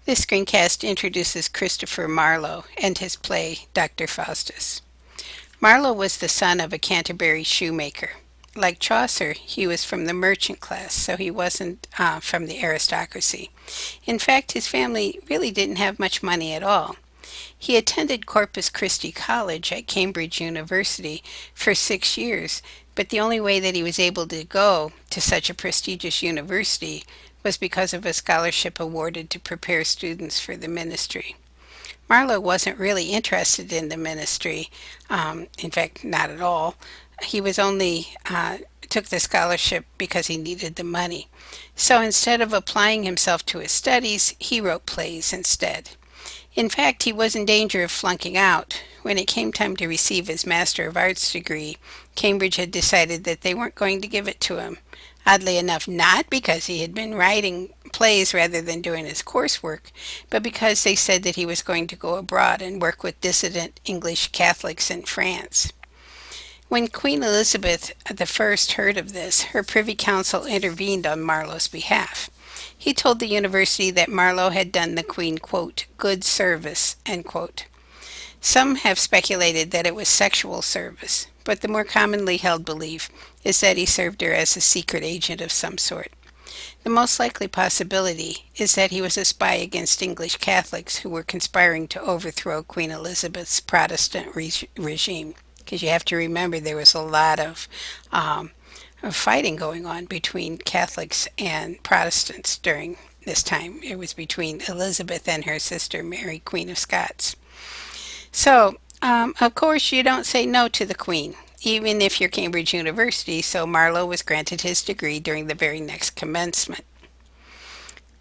This screencast introduces Christopher Marlowe and his play Dr. Faustus. Marlowe was the son of a Canterbury shoemaker. Like Chaucer, he was from the merchant class, so he wasn't from the aristocracy. In fact, his family really didn't have much money at all. He attended Corpus Christi College at Cambridge University for 6 years, but the only way that he was able to go to such a prestigious university was because of a scholarship awarded to prepare students for the ministry. Marlowe wasn't really interested in the ministry, in fact, not at all. He was only took the scholarship because he needed the money. So instead of applying himself to his studies, he wrote plays instead. In fact, he was in danger of flunking out. When it came time to receive his Master of Arts degree, Cambridge had decided that they weren't going to give it to him. Oddly enough, not because he had been writing plays rather than doing his coursework, but because they said that he was going to go abroad and work with dissident English Catholics in France. When Queen Elizabeth I heard of this, her Privy Council intervened on Marlowe's behalf. He told the university that Marlowe had done the Queen, quote, good service, end quote. Some have speculated that it was sexual service, but the more commonly held belief is that he served her as a secret agent of some sort. The most likely possibility is that he was a spy against English Catholics who were conspiring to overthrow Queen Elizabeth's Protestant regime. Because you have to remember there was a lot of fighting going on between Catholics and Protestants during this time. It was between Elizabeth and her sister Mary, Queen of Scots. So, of course, you don't say no to the Queen, even if you're Cambridge University, so Marlowe was granted his degree during the very next commencement.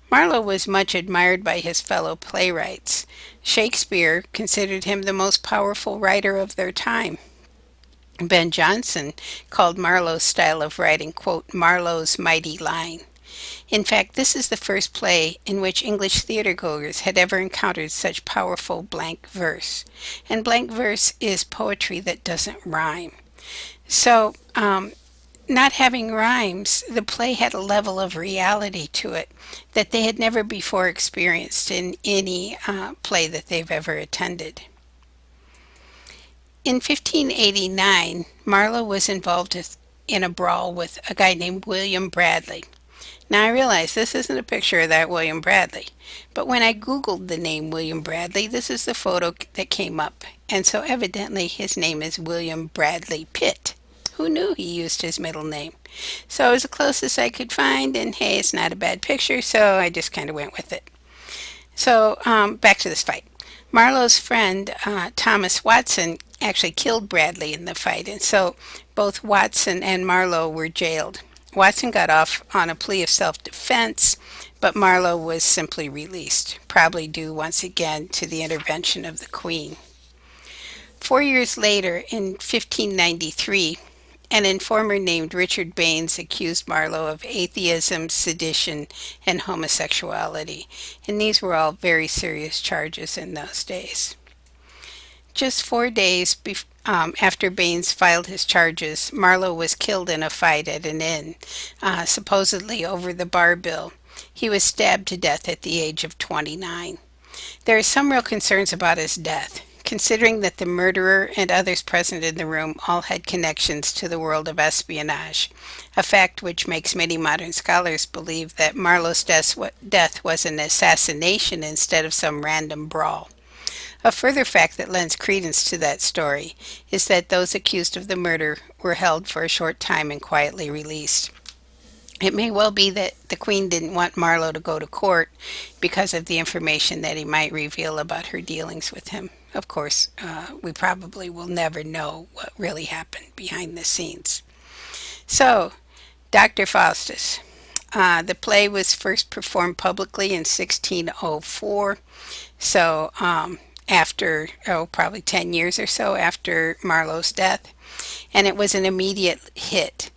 Marlowe was much admired by his fellow playwrights. Shakespeare considered him the most powerful writer of their time. Ben Jonson called Marlowe's style of writing, quote, Marlowe's mighty line. In fact, this is the first play in which English theatergoers had ever encountered such powerful blank verse. And blank verse is poetry that doesn't rhyme. So, not having rhymes, the play had a level of reality to it that they had never before experienced in any play that they've ever attended. In 1589, Marlowe was involved in a brawl with a guy named William Bradley. Now I realize this isn't a picture of that William Bradley, but when I Googled the name William Bradley, this is the photo that came up, and so evidently his name is William Bradley Pitt. Who knew he used his middle name? So it was the closest I could find, and hey, it's not a bad picture, so I just kind of went with it. So back to this fight. Marlowe's friend, Thomas Watson, actually killed Bradley in the fight, and so both Watson and Marlowe were jailed. Watson got off on a plea of self-defense, but Marlowe was simply released, probably due once again to the intervention of the Queen. 4 years later, in 1593, an informer named Richard Baines accused Marlowe of atheism, sedition, and homosexuality, and these were all very serious charges in those days. Just 4 days after Baines filed his charges, Marlowe was killed in a fight at an inn, supposedly over the bar bill. He was stabbed to death at the age of 29. There are some real concerns about his death, considering that the murderer and others present in the room all had connections to the world of espionage, a fact which makes many modern scholars believe that Marlowe's death was an assassination instead of some random brawl. A further fact that lends credence to that story is that those accused of the murder were held for a short time and quietly released. It may well be that the Queen didn't want Marlowe to go to court because of the information that he might reveal about her dealings with him. Of course, we probably will never know what really happened behind the scenes. So, Dr. Faustus. The play was first performed publicly in 1604, so after, probably 10 years or so after Marlowe's death, and it was an immediate hit.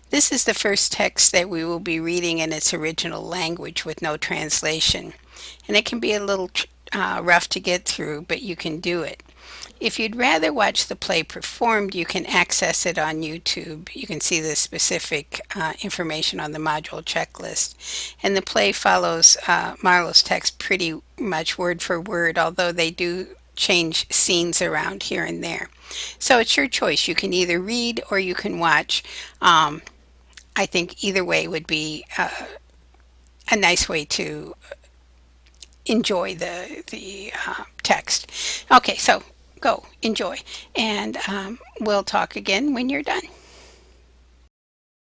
This is the first text that we will be reading in its original language with no translation, and it can be a little rough to get through, but you can do it. If you'd rather watch the play performed, you can access it on YouTube. You can see the specific information on the module checklist. And the play follows Marlowe's text pretty much word for word, although they do change scenes around here and there. So it's your choice. You can either read or you can watch. I think either way would be a nice way to enjoy the text. Okay, so go enjoy, and we'll talk again when you're done.